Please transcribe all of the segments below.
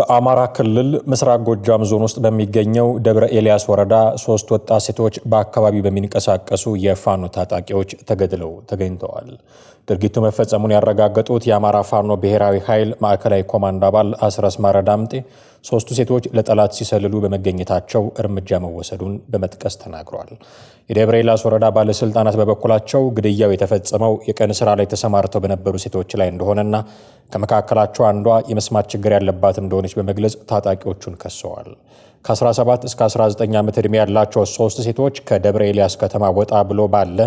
በአማራ ክልል ምስራቅ ጎጃም ዞን ውስጥ በሚገኘው ደብረ ኤልያስ ወረዳ 3 ወጣት ሴቶች በአካባቢው በሚንቀሳቀሱ የፋኖ ታጣቂዎች ተገድለው ተገኝተዋል። ድርጊቱ መፈጸሙን ያረጋገጡት የአማራ ፋኖ ብሔራዊ ኃይል ማዕከላዊ ኮማንድ አባል አስረስ ማረዳምጤ 3ቱ ሴቶች ለጠላት ሲሰልሉ በመገኘታቸው እርምጃ መወሰዱን በመጥቀስ ተናግረዋል። የደብረ ኤልያስ ወረዳ ባለስልጣናት በበኩላቸው ግድያው የተፈጸመው የቀን ስራ ላይ ተሰማርተው በነበሩ ሴቶች ላይ እንደሆነና ከመካከላቸው አንዷ የመስማት ችግር ያለባት እንደሆነች በመግለጽ ታጣቂዎቹን ከሰዋል። ከ17 እስከ 19 ዓመት ዕድሜ ያላቸው 3 ሴቶች ከደብረ ኤልያስ ከተማ ወጣ ብሎ ባለ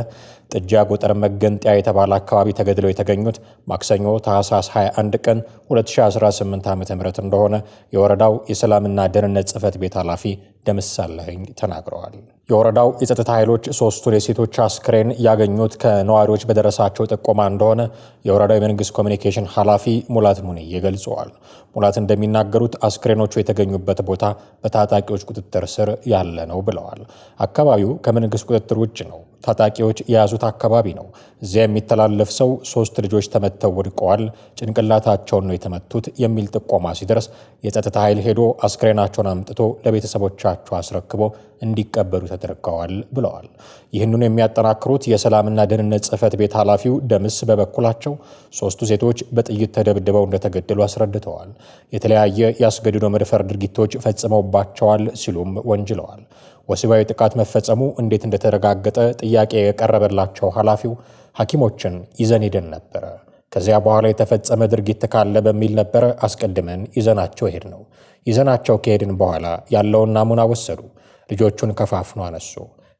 ጥጃ ጎጠር መገንጠያ የተባለ አካባቢ ተገድለው የተገኙት ማክሰኞ ታህሳስ 21 ቀን 2018 ዓ.ም እንደሆነ የወረዳው የሰላምና ደህንነት ጽሕፈት ቤት ኃላፊ ደምሳለኝ ተናግረዋል። የወረዳው የጸጥታ ኃይሎች 3ቱን የሴቶች አስክሬን ያገኙት ከነዋሪዎች በደረሳቸው ጥቆማ እንደሆነ የወረዳው የመንግስት ኮሚኒኬሽን ኃላፊ ሙላት ሙኒዬ ገልጸዋል። ሙላት እንደሚናገሩት አስክሬኖቹ የተገኙበት ቦታ በታጣቂዎች ቁጥጥር ስር ያለ ነው ብለዋል። አካባቢው ከመንግስት ቁጥጥር ውጭ ነው። ታጣቂዎች የያዙት አካባቢ ነው። እዚያ የሚተላለፍ ሰው 3 ልጆች ተመተው ወድቀዋል፣ ጭንቅላታቸውን ነው የተመቱት የሚል ጥቆማ ሲደርስ የጸጥታ ኃይል ሄዶ አስክሬናቸውን አምጥቶ ለቤተሰቦቻቸው አስረክቦ እንዲቀበሉ ተደርገዋል ብለዋል። ይህንኑ የሚያጠናክሩት የሰላምና ደህንነት ጽሕፈት ቤት ኃላፊው ደምስ በበኩላቸው 3ቱ ሴቶች በጥይት ተደብድበው እንደተገደሉ አስረድተዋል። የተለያየ ያስገድዶ መድፈር ድርጊቶች ፈጽመውባቸዋል ሲሉም ወንጅለዋል። ወሲባዊ ጥቃት መፈጸሙ እንዴት እንደተረጋገጠ ጥያቄ የቀረበላቸው ኃላፊው ሐኪሞችን ይዘን ሄደን ነበረ። ከዚያ በኋላ የተፈጸመ ድርጊት ካለ በሚል ነበረ አስቀድመን ይዘናቸው ሄድ ነው። ይዘናቸው ከሄድን በኋላ ያለውን ናሙና ወሰዱ። ልጆቹን ከፋፍኖ አነሱ።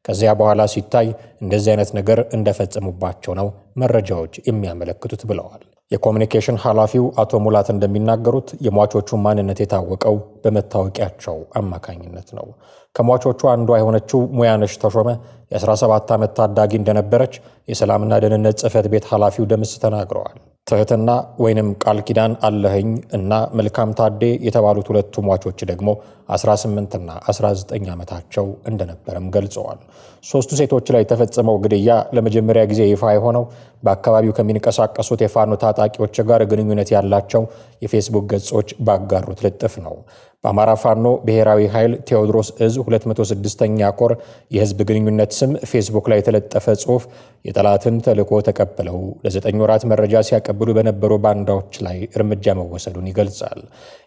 ከዚያ በኋላ ሲታይ እንደዚህ አይነት ነገር እንደፈጸሙባቸው ነው መረጃዎች የሚያመለክቱት ብለዋል። የኮሚኒኬሽን ኃላፊው አቶ ሙላት እንደሚናገሩት የሟቾቹ ማንነት የታወቀው በመታወቂያቸው አማካኝነት ነው። ከሟቾቹ አንዷ የሆነችው ሙያነሽ ተሾመ የ17 ዓመት ታዳጊ እንደነበረች የሰላምና ደህንነት ጽሕፈት ቤት ኃላፊው ደምስ ተናግረዋል። ትህትና ወይንም ቃል ኪዳን አለህኝ እና መልካም ታዴ የተባሉት 2ቱ ሟቾች ደግሞ 18 እና 19 ዓመታቸው እንደነበረም ገልጸዋል። 3ቱ ሴቶች ላይ የተፈጸመው ግድያ ለመጀመሪያ ጊዜ ይፋ የሆነው በአካባቢው ከሚንቀሳቀሱት የፋኖ ታጣቂዎች ጋር ግንኙነት ያላቸው የፌስቡክ ገጾች ባጋሩት ልጥፍ ነው። በአማራ ፋኖ ብሔራዊ ኃይል ቴዎድሮስ እዝ 206ኛ ኮር የህዝብ ግንኙነት ስም ፌስቡክ ላይ የተለጠፈ ጽሑፍ የጠላትን ተልዕኮ ተቀብለው ለ9 ወራት መረጃ ሲያቀብሉ በነበሩ ባንዳዎች ላይ እርምጃ መወሰዱን ይገልጻል።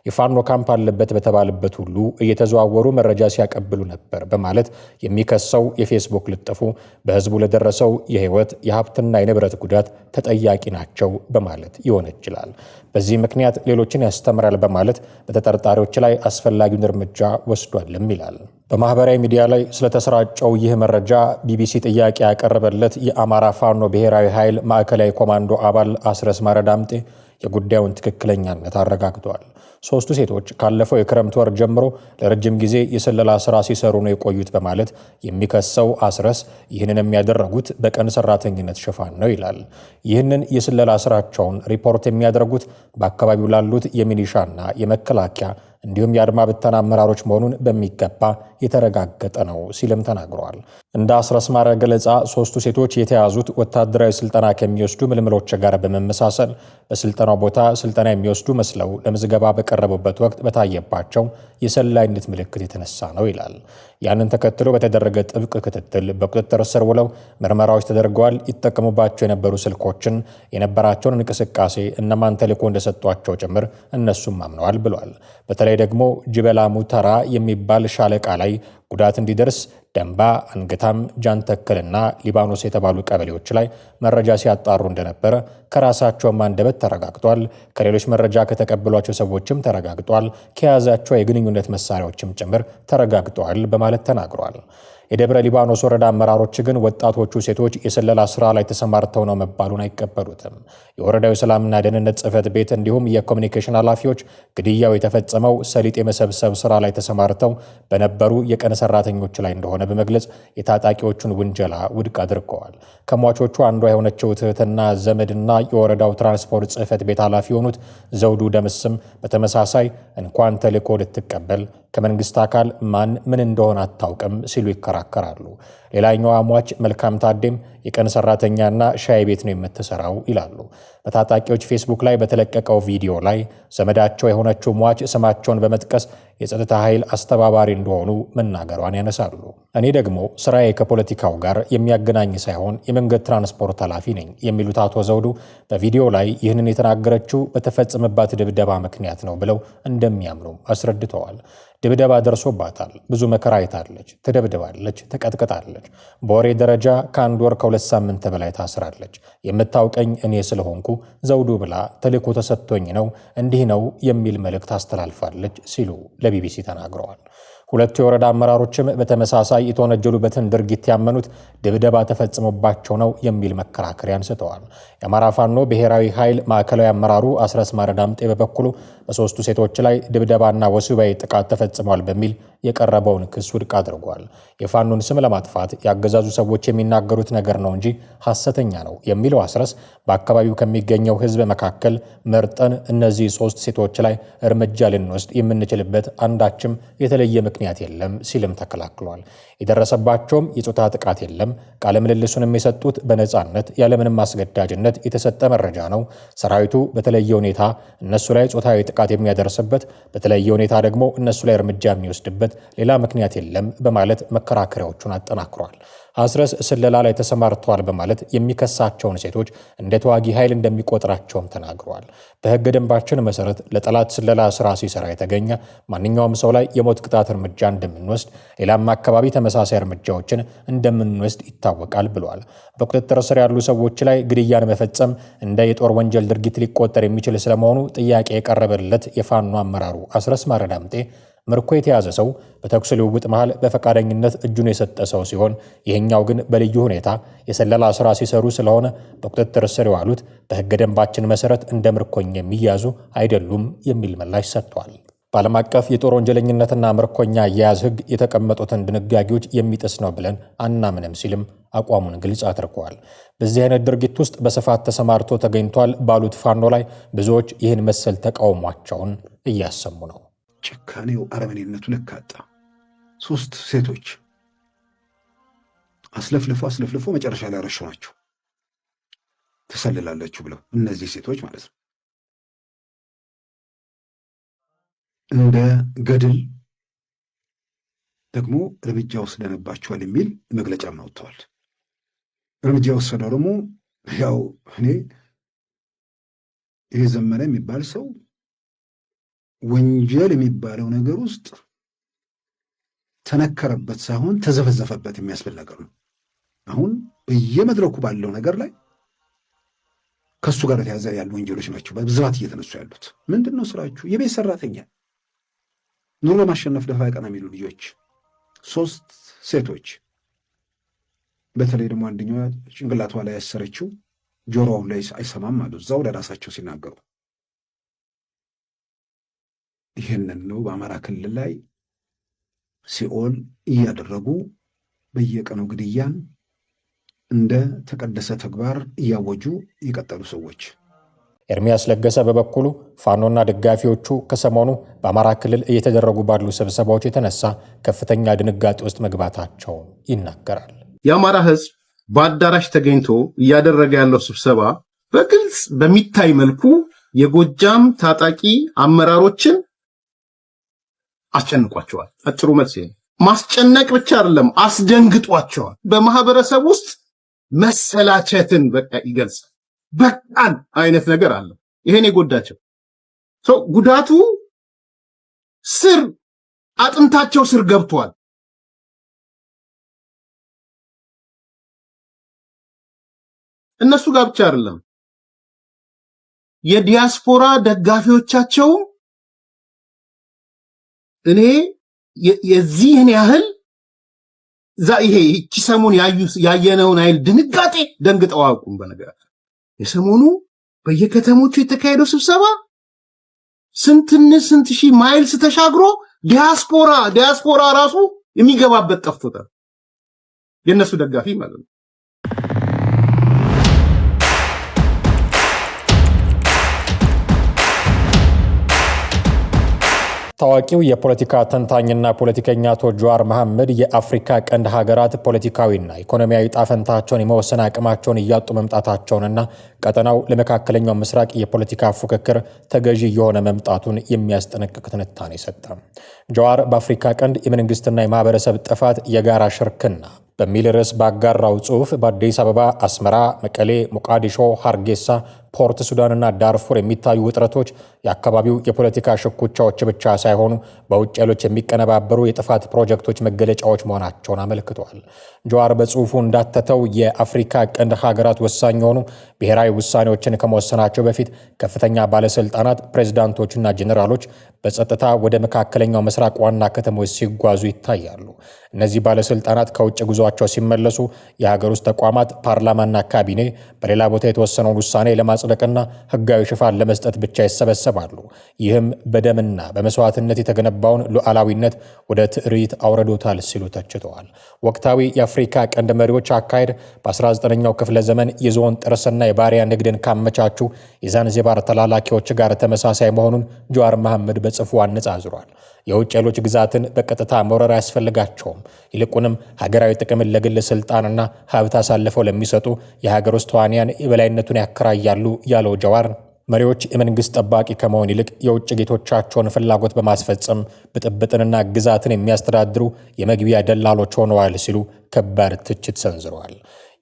የፋኖ ካምፕ አለበት በተባለበት ሁሉ እየተዘዋወሩ መረጃ ሲያቀብሉ ነበር በማለት የሚከሰው የፌስቡክ ልጥፉ በህዝቡ ለደረሰው የህይወት የሀብትና የንብረት ጉዳት ተጠያቂ ናቸው በማለት ይወነጅላል። በዚህ ምክንያት ሌሎችን ያስተምራል በማለት በተጠርጣሪዎች ላይ አስፈላጊውን እርምጃ ወስዷልም ይላል። በማህበራዊ ሚዲያ ላይ ስለተሰራጨው ይህ መረጃ ቢቢሲ ጥያቄ ያቀረበለት የአማራ ፋኖ ብሔራዊ ኃይል ማዕከላዊ ኮማንዶ አባል አስረስ ማረዳምጤ የጉዳዩን ትክክለኛነት አረጋግጧል። 3ቱ ሴቶች ካለፈው የክረምት ወር ጀምሮ ለረጅም ጊዜ የስለላ ስራ ሲሰሩ ነው የቆዩት በማለት የሚከሰው አስረስ ይህንን የሚያደረጉት በቀን ሰራተኝነት ሽፋን ነው ይላል። ይህንን የስለላ ስራቸውን ሪፖርት የሚያደርጉት በአካባቢው ላሉት የሚሊሻና የመከላከያ እንዲሁም የአድማ ብተና አመራሮች መሆኑን በሚገባ የተረጋገጠ ነው ሲልም ተናግረዋል። እንደ አስረስ ማረ ገለጻ 3ቱ ሴቶች የተያዙት ወታደራዊ ስልጠና ከሚወስዱ ምልምሎች ጋር በመመሳሰል በስልጠናው ቦታ ስልጠና የሚወስዱ መስለው ለምዝገባ በቀረቡበት ወቅት በታየባቸው የሰላይነት ምልክት የተነሳ ነው ይላል። ያንን ተከትሎ በተደረገ ጥብቅ ክትትል በቁጥጥር ስር ውለው ምርመራዎች ተደርገዋል። ይጠቀሙባቸው የነበሩ ስልኮችን፣ የነበራቸውን እንቅስቃሴ፣ እነማን ተልዕኮ እንደሰጧቸው ጭምር እነሱም አምነዋል ብሏል። በተለይ ደግሞ ጅበላ ሙተራ የሚባል ሻለቃ ላይ ጉዳት እንዲደርስ ደንባ፣ አንገታም፣ ጃንተክልና ሊባኖስ የተባሉ ቀበሌዎች ላይ መረጃ ሲያጣሩ እንደነበረ ከራሳቸውም አንደበት ተረጋግጧል። ከሌሎች መረጃ ከተቀበሏቸው ሰዎችም ተረጋግጧል። ከያዛቸው የግንኙነት መሳሪያዎችም ጭምር ተረጋግጧል በማለት ተናግሯል። የደብረ ሊባኖስ ወረዳ አመራሮች ግን ወጣቶቹ ሴቶች የስለላ ስራ ላይ ተሰማርተው ነው መባሉን አይቀበሉትም። የወረዳው ሰላምና ደህንነት ጽሕፈት ቤት እንዲሁም የኮሚኒኬሽን ኃላፊዎች ግድያው የተፈጸመው ሰሊጥ የመሰብሰብ ስራ ላይ ተሰማርተው በነበሩ የቀን ሰራተኞች ላይ እንደሆነ በመግለጽ የታጣቂዎቹን ውንጀላ ውድቅ አድርገዋል። ከሟቾቹ አንዷ የሆነችው ትህትና ዘመድና የወረዳው ትራንስፖርት ጽሕፈት ቤት ኃላፊ የሆኑት ዘውዱ ደምስም በተመሳሳይ እንኳን ተልዕኮ ልትቀበል ከመንግስት አካል ማን ምን እንደሆነ አታውቅም ሲሉ ይከራከራሉ። ሌላኛው አሟች መልካም ታዴም የቀን ሰራተኛና ሻይ ቤት ነው የምትሰራው ይላሉ። በታጣቂዎች ፌስቡክ ላይ በተለቀቀው ቪዲዮ ላይ ዘመዳቸው የሆነችው ሟች ስማቸውን በመጥቀስ የጸጥታ ኃይል አስተባባሪ እንደሆኑ መናገሯን ያነሳሉ። እኔ ደግሞ ስራዬ ከፖለቲካው ጋር የሚያገናኝ ሳይሆን የመንገድ ትራንስፖርት ኃላፊ ነኝ የሚሉት አቶ ዘውዱ በቪዲዮ ላይ ይህንን የተናገረችው በተፈጸመባት ድብደባ ምክንያት ነው ብለው እንደሚያምኑ አስረድተዋል። ድብደባ ደርሶባታል። ብዙ መከራ አይታለች። ተደብድባለች፣ ተቀጥቅጣለች። በወሬ ደረጃ ከ1 ወር ከ2 ሳምንት በላይ ታስራለች። የምታውቀኝ እኔ ስለሆንኩ ዘውዱ ብላ ተልዕኮ ተሰጥቶኝ ነው እንዲህ ነው የሚል መልእክት አስተላልፋለች ሲሉ ለቢቢሲ ተናግረዋል። ሁለቱ የወረዳ አመራሮችም በተመሳሳይ የተወነጀሉበትን ድርጊት ያመኑት ድብደባ ተፈጽሞባቸው ነው የሚል መከራከሪያ አንስተዋል። የአማራ ፋኖ ብሔራዊ ኃይል ማዕከላዊ አመራሩ አስረስ ማረዳምጤ በበኩሉ በሶስቱ ሴቶች ላይ ድብደባና ወሲባዊ ጥቃት ተፈጽሟል በሚል የቀረበውን ክስ ውድቅ አድርጓል። የፋኖን ስም ለማጥፋት ያገዛዙ ሰዎች የሚናገሩት ነገር ነው እንጂ ሐሰተኛ ነው የሚለው አስረስ በአካባቢው ከሚገኘው ሕዝብ መካከል መርጠን እነዚህ 3 ሴቶች ላይ እርምጃ ልንወስድ የምንችልበት አንዳችም የተለየ ምክንያት የለም ሲልም ተከላክሏል። የደረሰባቸውም የጾታ ጥቃት የለም። ቃለ ምልልሱንም የሰጡት በነጻነት ያለምንም አስገዳጅነት የተሰጠ መረጃ ነው። ሰራዊቱ በተለየ ሁኔታ እነሱ ላይ ጾታዊ ጥቃት የሚያደርስበት፣ በተለየ ሁኔታ ደግሞ እነሱ ላይ እርምጃ የሚወስድበት ሌላ ምክንያት የለም በማለት መከራከሪያዎቹን አጠናክሯል። አስረስ ስለላ ላይ ተሰማርተዋል በማለት የሚከሳቸውን ሴቶች እንደ ተዋጊ ኃይል እንደሚቆጥራቸውም ተናግረዋል። በሕገ ደንባችን መሰረት ለጠላት ስለላ ስራ ሲሰራ የተገኘ ማንኛውም ሰው ላይ የሞት ቅጣት እርምጃ እንደምንወስድ፣ ሌላም አካባቢ ተመሳሳይ እርምጃዎችን እንደምንወስድ ይታወቃል ብሏል። በቁጥጥር ስር ያሉ ሰዎች ላይ ግድያን መፈጸም እንደ የጦር ወንጀል ድርጊት ሊቆጠር የሚችል ስለመሆኑ ጥያቄ የቀረበለት የፋኖ አመራሩ አስረስ ማረዳምጤ ምርኮ የተያዘ ሰው በተኩስ ልውውጥ መሃል በፈቃደኝነት እጁን የሰጠ ሰው ሲሆን ይህኛው ግን በልዩ ሁኔታ የሰለላ ስራ ሲሰሩ ስለሆነ በቁጥጥር ስር የዋሉት በሕገ ደንባችን መሰረት እንደ ምርኮኛ የሚያዙ አይደሉም የሚል ምላሽ ሰጥቷል። በዓለም አቀፍ የጦር ወንጀለኝነትና ምርኮኛ አያያዝ ሕግ የተቀመጡትን ድንጋጌዎች የሚጥስ ነው ብለን አናምንም ሲልም አቋሙን ግልጽ አድርገዋል። በዚህ አይነት ድርጊት ውስጥ በስፋት ተሰማርቶ ተገኝቷል ባሉት ፋኖ ላይ ብዙዎች ይህን መሰል ተቃውሟቸውን እያሰሙ ነው። ጭካኔው አረመኔነቱ ልክ አጣ። 3 ሴቶች አስለፍልፎ መጨረሻ ላይ አረሸኗቸው። ተሰልላላችሁ ብለው እነዚህ ሴቶች ማለት ነው። እንደ ገድል ደግሞ እርምጃ ወስደንባቸዋል የሚል መግለጫ አውጥተዋል። እርምጃ ወሰደው ደግሞ ያው እኔ ይሄ ዘመነ የሚባል ሰው ወንጀል የሚባለው ነገር ውስጥ ተነከረበት ሳይሆን ተዘፈዘፈበት የሚያስብል ነገር ነው። አሁን በየመድረኩ ባለው ነገር ላይ ከሱ ጋር የተያዘ ያሉ ወንጀሎች ናቸው በብዛት እየተነሱ ያሉት። ምንድነው ስራችሁ? የቤት ሰራተኛ ኑሮ ለማሸነፍ ደፋ ቀና የሚሉ ልጆች 3 ሴቶች፣ በተለይ ደግሞ አንደኛዋ ጭንቅላቷ ላይ ያሰረችው ጆሮው ላይ አይሰማም አሉ እዛው ለራሳቸው ሲናገሩ። ይህንን ነው በአማራ ክልል ላይ ሲኦል እያደረጉ በየቀኑ ግድያን እንደ ተቀደሰ ተግባር እያወጁ የቀጠሉ ሰዎች። ኤርሚያስ ለገሰ በበኩሉ ፋኖና ደጋፊዎቹ ከሰሞኑ በአማራ ክልል እየተደረጉ ባሉ ስብሰባዎች የተነሳ ከፍተኛ ድንጋጤ ውስጥ መግባታቸውን ይናገራል። የአማራ ሕዝብ በአዳራሽ ተገኝቶ እያደረገ ያለው ስብሰባ በግልጽ በሚታይ መልኩ የጎጃም ታጣቂ አመራሮችን አስጨንቋቸዋል። አጭሩ መልስ ነው። ማስጨነቅ ብቻ አይደለም፣ አስደንግጧቸዋል። በማህበረሰብ ውስጥ መሰላቸትን በቃ ይገልጻል። በቃን አይነት ነገር አለ። ይሄን የጎዳቸው ጉዳቱ ስር አጥንታቸው ስር ገብቷል። እነሱ ጋር ብቻ አይደለም፣ የዲያስፖራ ደጋፊዎቻቸው እኔ የዚህን ያህል ይሄ ሰሞኑን ያየነውን አይል ድንጋጤ ደንግጠው አያውቁም። በነገራችን የሰሞኑ በየከተሞቹ የተካሄደው ስብሰባ ስንት ሺህ ማይልስ ተሻግሮ ዲያስፖራ ራሱ የሚገባበት ጠፍቶታል። የነሱ ደጋፊ ማለት ነው። ታዋቂው የፖለቲካ ተንታኝና ፖለቲከኛ አቶ ጀዋር መሐመድ የአፍሪካ ቀንድ ሀገራት ፖለቲካዊና ኢኮኖሚያዊ ጣፈንታቸውን የመወሰን አቅማቸውን እያጡ መምጣታቸውንና ቀጠናው ለመካከለኛው ምስራቅ የፖለቲካ ፉክክር ተገዢ የሆነ መምጣቱን የሚያስጠነቅቅ ትንታኔ ሰጠ። ጀዋር በአፍሪካ ቀንድ የመንግስትና የማህበረሰብ ጥፋት የጋራ ሽርክና በሚል ርዕስ ባጋራው ጽሑፍ በአዲስ አበባ፣ አስመራ፣ መቀሌ፣ ሞቃዲሾ፣ ሃርጌሳ፣ ፖርት ሱዳንና ዳርፉር የሚታዩ ውጥረቶች የአካባቢው የፖለቲካ ሽኩቻዎች ብቻ ሳይሆኑ በውጭ ኃይሎች የሚቀነባበሩ የጥፋት ፕሮጀክቶች መገለጫዎች መሆናቸውን አመልክቷል። ጀዋር በጽሑፉ እንዳተተው የአፍሪካ ቀንድ ሀገራት ወሳኝ የሆኑ ብሔራዊ ውሳኔዎችን ከመወሰናቸው በፊት ከፍተኛ ባለስልጣናት፣ ፕሬዝዳንቶችና ጄኔራሎች በጸጥታ ወደ መካከለኛው ምስራቅ ዋና ከተሞች ሲጓዙ ይታያሉ። እነዚህ ባለስልጣናት ከውጭ ጉዟቸው ሲመለሱ የሀገር ውስጥ ተቋማት፣ ፓርላማና ካቢኔ በሌላ ቦታ የተወሰነውን ውሳኔ ለማጽደቅና ህጋዊ ሽፋን ለመስጠት ብቻ ይሰበሰባሉ። ይህም በደምና በመስዋዕትነት የተገነባውን ሉዓላዊነት ወደ ትርኢት አውርዶታል ሲሉ ተችተዋል። ወቅታዊ የአፍሪካ ቀንድ መሪዎች አካሄድ በ19ኛው ክፍለ ዘመን የዝሆን ጥርስና የባሪያ ንግድን ካመቻቹ የዛንዚባር ተላላኪዎች ጋር ተመሳሳይ መሆኑን ጀዋር መሐመድ በጽሑፉ አነጻጽሯል። የውጭ ኃይሎች ግዛትን በቀጥታ መውረር አያስፈልጋቸውም። ይልቁንም ሀገራዊ ጥቅምን ለግል ስልጣንና ሀብት አሳልፈው ለሚሰጡ የሀገር ውስጥ ተዋንያን የበላይነቱን ያከራያሉ ያለው ጀዋር መሪዎች የመንግስት ጠባቂ ከመሆን ይልቅ የውጭ ጌቶቻቸውን ፍላጎት በማስፈጸም ብጥብጥንና ግዛትን የሚያስተዳድሩ የመግቢያ ደላሎች ሆነዋል ሲሉ ከባድ ትችት ሰንዝረዋል።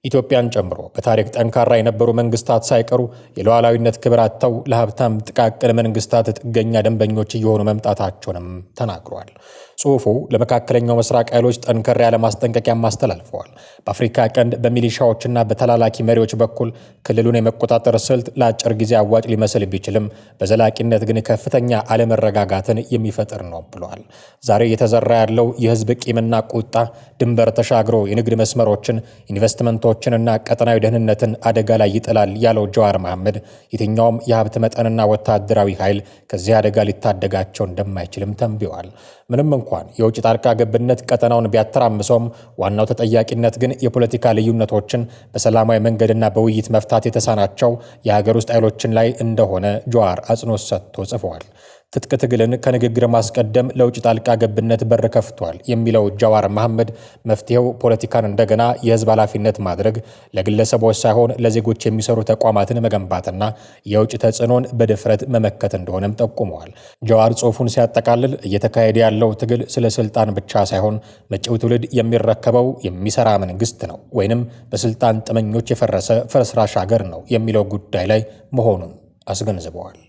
ኢትዮጵያን ጨምሮ በታሪክ ጠንካራ የነበሩ መንግስታት ሳይቀሩ የሉዓላዊነት ክብር አጥተው ለሀብታም ጥቃቅን መንግስታት ጥገኛ ደንበኞች እየሆኑ መምጣታቸውንም ተናግሯል። ጽሑፉ ለመካከለኛው ምስራቅ ኃይሎች ጠንከር ያለ ማስጠንቀቂያም አስተላልፈዋል። በአፍሪካ ቀንድ በሚሊሻዎችና በተላላኪ መሪዎች በኩል ክልሉን የመቆጣጠር ስልት ለአጭር ጊዜ አዋጭ ሊመስል ቢችልም በዘላቂነት ግን ከፍተኛ አለመረጋጋትን የሚፈጥር ነው ብለዋል። ዛሬ እየተዘራ ያለው የህዝብ ቂምና ቁጣ ድንበር ተሻግሮ የንግድ መስመሮችን፣ ኢንቨስትመንቶችንና ቀጠናዊ ደህንነትን አደጋ ላይ ይጥላል ያለው ጀዋር መሐመድ የትኛውም የሀብት መጠንና ወታደራዊ ኃይል ከዚህ አደጋ ሊታደጋቸው እንደማይችልም ተንብየዋል። ምንም እንኳን የውጭ ጣልቃ ገብነት ቀጠናውን ቢያተራምሰውም ዋናው ተጠያቂነት ግን የፖለቲካ ልዩነቶችን በሰላማዊ መንገድና በውይይት መፍታት የተሳናቸው የሀገር ውስጥ ኃይሎችን ላይ እንደሆነ ጀዋር አጽንኦት ሰጥቶ ጽፈዋል። ትጥቅ ትግልን ከንግግር ማስቀደም ለውጭ ጣልቃ ገብነት በር ከፍቷል የሚለው ጀዋር መሐመድ መፍትሄው ፖለቲካን እንደገና የህዝብ ኃላፊነት ማድረግ፣ ለግለሰቦች ሳይሆን ለዜጎች የሚሰሩ ተቋማትን መገንባትና የውጭ ተጽዕኖን በድፍረት መመከት እንደሆነም ጠቁመዋል። ጀዋር ጽሑፉን ሲያጠቃልል እየተካሄደ ያለው ትግል ስለ ስልጣን ብቻ ሳይሆን መጪው ትውልድ የሚረከበው የሚሰራ መንግስት ነው ወይንም በስልጣን ጥመኞች የፈረሰ ፍርስራሽ ሀገር ነው የሚለው ጉዳይ ላይ መሆኑን አስገንዝበዋል።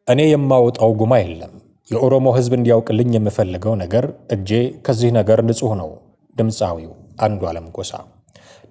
እኔ የማወጣው ጉማ የለም። የኦሮሞ ህዝብ እንዲያውቅልኝ የምፈልገው ነገር እጄ ከዚህ ነገር ንጹህ ነው። ድምፃዊው አንዱዓለም ጎሳ።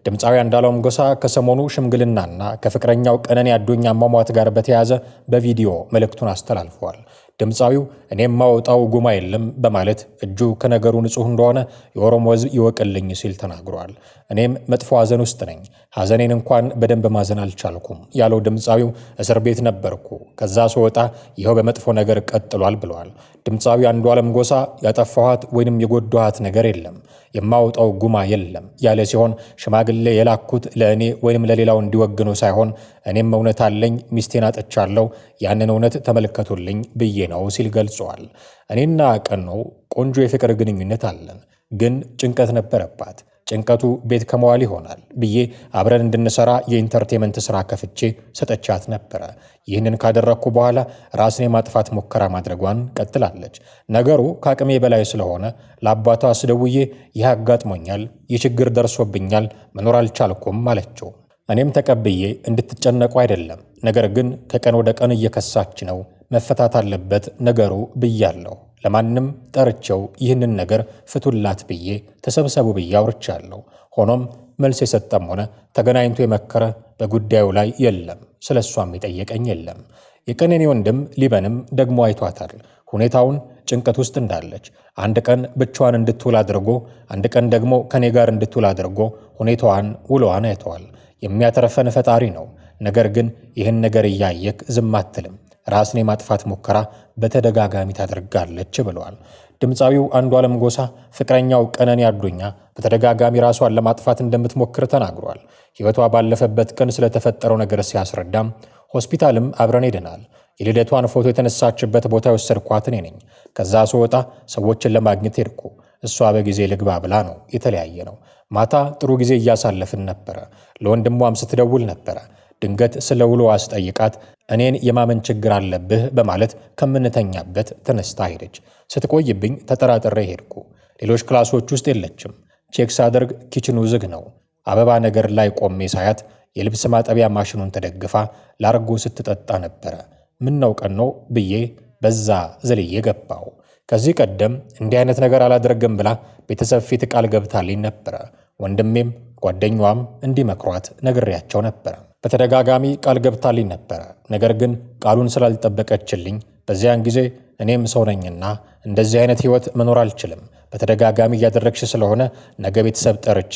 ድምፃዊ አንዱዓለም ጎሳ ከሰሞኑ ሽምግልናና ከፍቅረኛው ቀነኒ አዱኛ አሟሟት ጋር በተያያዘ በቪዲዮ መልእክቱን አስተላልፈዋል። ድምፃዊው እኔ የማወጣው ጉማ የለም በማለት እጁ ከነገሩ ንጹህ እንደሆነ የኦሮሞ ህዝብ ይወቅልኝ ሲል ተናግሯል። እኔም መጥፎ ሐዘን ውስጥ ነኝ፣ ሐዘኔን እንኳን በደንብ ማዘን አልቻልኩም ያለው ድምፃዊው እስር ቤት ነበርኩ፣ ከዛ ስወጣ ይኸው በመጥፎ ነገር ቀጥሏል ብለዋል። ድምፃዊ አንዱዓለም ጎሳ ያጠፋኋት ወይንም የጎዳኋት ነገር የለም፣ የማወጣው ጉማ የለም ያለ ሲሆን ሽማግሌ የላኩት ለእኔ ወይንም ለሌላው እንዲወግኑ ሳይሆን እኔም እውነት አለኝ፣ ሚስቴን አጥቻለሁ፣ ያንን እውነት ተመልከቱልኝ ብዬ ነው ሲል ገልጿል። እኔና ቀኖ ቆንጆ የፍቅር ግንኙነት አለን፣ ግን ጭንቀት ነበረባት። ጭንቀቱ ቤት ከመዋል ይሆናል ብዬ አብረን እንድንሰራ የኢንተርቴንመንት ስራ ከፍቼ ሰጠቻት ነበረ። ይህንን ካደረግኩ በኋላ ራስን የማጥፋት ሙከራ ማድረጓን ቀጥላለች። ነገሩ ከአቅሜ በላይ ስለሆነ ለአባቷ ስደውዬ ይህ አጋጥሞኛል፣ ይህ ችግር ደርሶብኛል፣ መኖር አልቻልኩም አለችው። እኔም ተቀብዬ እንድትጨነቁ አይደለም፣ ነገር ግን ከቀን ወደ ቀን እየከሳች ነው፣ መፈታት አለበት ነገሩ ብያለሁ። ለማንም ጠርቼው ይህንን ነገር ፍቱላት ብዬ ተሰብሰቡ ብዬ አውርቻለሁ። ሆኖም መልስ የሰጠም ሆነ ተገናኝቶ የመከረ በጉዳዩ ላይ የለም። ስለሷም የጠየቀኝ የለም። የቀነኒ ወንድም ሊበንም ደግሞ አይቷታል። ሁኔታውን ጭንቀት ውስጥ እንዳለች አንድ ቀን ብቻዋን እንድትውል አድርጎ፣ አንድ ቀን ደግሞ ከኔ ጋር እንድትውል አድርጎ ሁኔታዋን ውሎዋን አይተዋል። የሚያተረፈን ፈጣሪ ነው። ነገር ግን ይህን ነገር እያየክ ዝም አትልም። ራስን የማጥፋት ሙከራ በተደጋጋሚ ታደርጋለች ብለዋል። ድምፃዊው አንዱዓለም ጎሳ ፍቅረኛው ቀነኒ አዱኛ በተደጋጋሚ ራሷን ለማጥፋት እንደምትሞክር ተናግሯል። ሕይወቷ ባለፈበት ቀን ስለተፈጠረው ነገር ሲያስረዳም ሆስፒታልም አብረን ሄደናል። የልደቷን ፎቶ የተነሳችበት ቦታ የወሰድኳት እኔ ነኝ። ከዛ ስወጣ ሰዎችን ለማግኘት ሄድኩ። እሷ በጊዜ ልግባ ብላ ነው የተለያየ ነው። ማታ ጥሩ ጊዜ እያሳለፍን ነበረ። ለወንድሟም ስትደውል ነበረ። ድንገት ስለ ውሎ አስጠይቃት እኔን የማመን ችግር አለብህ በማለት ከምንተኛበት ተነስታ ሄደች። ስትቆይብኝ ተጠራጥሬ ሄድኩ። ሌሎች ክላሶች ውስጥ የለችም። ቼክ ሳደርግ ኪችኑ ዝግ ነው። አበባ ነገር ላይ ቆሜ ሳያት የልብስ ማጠቢያ ማሽኑን ተደግፋ ላርጎ ስትጠጣ ነበረ። ምን ነው ቀን ነው ብዬ በዛ ዘልዬ ገባው። ከዚህ ቀደም እንዲህ አይነት ነገር አላደረገም ብላ ቤተሰብ ፊት ቃል ገብታልኝ ነበረ። ወንድሜም ጓደኛዋም እንዲመክሯት ነግሬያቸው ነበረ። በተደጋጋሚ ቃል ገብታልኝ ነበረ። ነገር ግን ቃሉን ስላልጠበቀችልኝ በዚያን ጊዜ እኔም ሰው ነኝና እንደዚህ አይነት ሕይወት መኖር አልችልም፣ በተደጋጋሚ እያደረግሽ ስለሆነ ነገ ቤተሰብ ጠርቼ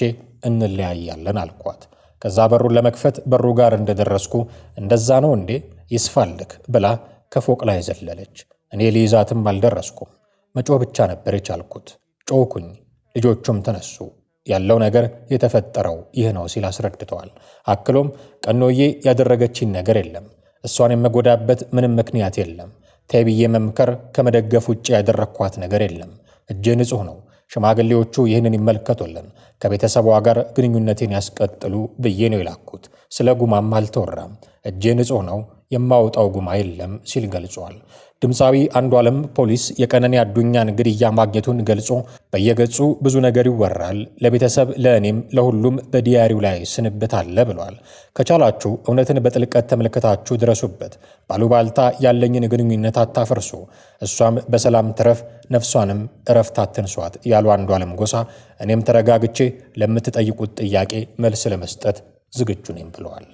እንለያያለን አልኳት። ከዛ በሩን ለመክፈት በሩ ጋር እንደደረስኩ እንደዛ ነው እንዴ ይስፋልክ ብላ ከፎቅ ላይ ዘለለች። እኔ ሊይዛትም አልደረስኩም። መጮህ ብቻ ነበር የቻልኩት። ጮኩኝ። ልጆቹም ተነሱ። ያለው ነገር የተፈጠረው ይህ ነው ሲል አስረድተዋል። አክሎም ቀኖዬ ያደረገችኝ ነገር የለም፣ እሷን የመጎዳበት ምንም ምክንያት የለም። ተይ ብዬ መምከር ከመደገፍ ውጭ ያደረኳት ነገር የለም። እጄ ንጹሕ ነው። ሽማግሌዎቹ ይህንን ይመልከቱልን፣ ከቤተሰቧ ጋር ግንኙነቴን ያስቀጥሉ ብዬ ነው የላኩት። ስለ ጉማም አልተወራም። እጄ ንጹሕ ነው፣ የማውጣው ጉማ የለም ሲል ገልጿል። ድምፃዊ አንዱዓለም ፖሊስ የቀነኒ አዱኛን ግድያ ማግኘቱን ገልጾ በየገጹ ብዙ ነገር ይወራል፣ ለቤተሰብ ለእኔም ለሁሉም በዲያሪው ላይ ስንብት አለ ብሏል። ከቻላችሁ እውነትን በጥልቀት ተመልክታችሁ ድረሱበት። ባሉባልታ ያለኝን ግንኙነት አታፈርሱ፣ እሷም በሰላም ትረፍ፣ ነፍሷንም እረፍት አትንሷት ያሉ አንዱዓለም ጎሳ እኔም ተረጋግቼ ለምትጠይቁት ጥያቄ መልስ ለመስጠት ዝግጁ ነኝ ብለዋል።